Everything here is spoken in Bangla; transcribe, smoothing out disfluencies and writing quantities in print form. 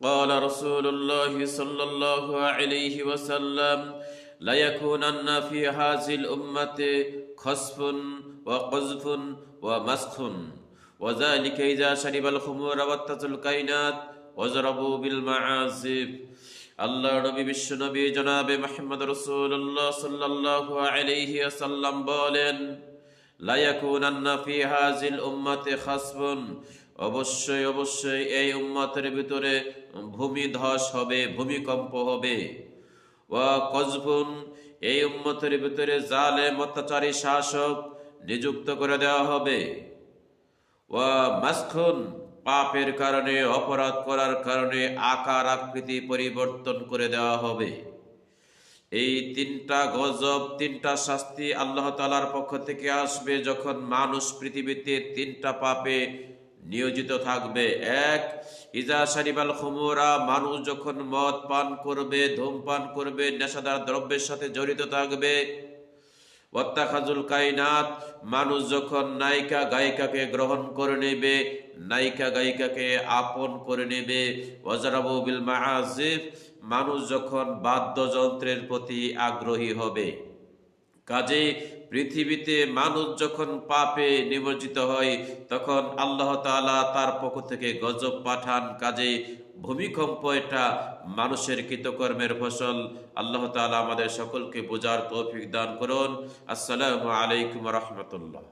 قال رسول الله صلى الله عليه وسلم ليكونن في هذه الأمة خسف وقذف ومسخ وذلك إذا شرب الخمور واتت الكائنات وضربوا بالمعازف আল্লাহ নবী বিশ্ব নবী জনাবে মুহাম্মদ রাসূলুল্লাহ সাল্লাল্লাহু আলাইহি ওয়াসাল্লাম বলেন লা ইয়াকুনান্না ফি হাযিল উম্মতি খাসফুন অবশ্যই অবশ্যই এই উম্মতের ভিতরে ভূমিধস হবে, ভূমিকম্প হবে। ওয়া কযফুন এই উম্মতের ভিতরে জালেম অত্যাচারী শাসক নিযুক্ত করে দেওয়া হবে। ওয়া মাসখুন পাপের কারণে, অপরাধ করার কারণে আকার আকৃতি পরিবর্তন করে দেওয়া হবে। এই তিনটা গজব, তিনটা শাস্তি আল্লাহ তাআলার পক্ষ থেকে আসবে যখন মানুষ পৃথিবীতে তিনটা পাপে নিয়োজিত থাকবে। এক, ইজা শারিবাল খুমুরা মানুষ যখন মদ পান করবে, ধূমপান করবে, নেশাদার দ্রব্যের সাথে জড়িত থাকবে। ওয়াত্তাখাজুল কায়নাত মানুষ যখন নায়িকা গায়িকাকে গ্রহণ করে নেবে, নায়িকা গায়িকাকে আপন করে নেবে। ওয়াজরাবু বিল মাআজিফ মানুষ যখন বাদ্যযন্ত্রের প্রতি আগ্রহী হবে। কাজে পৃথিবীতে মানুষ যখন পাপে নিমজ্জিত হয় তখন আল্লাহ তাআলা তার পক্ষ থেকে গজব পাঠান। কাজে ভূমিকম্প এটা মানুষের কৃতকর্মের ফসল। আল্লাহ তাআলা আমাদের সকলকে বোঝার তৌফিক দান করুন। আসসালামু আলাইকুম ওয়া রাহমাতুল্লাহ।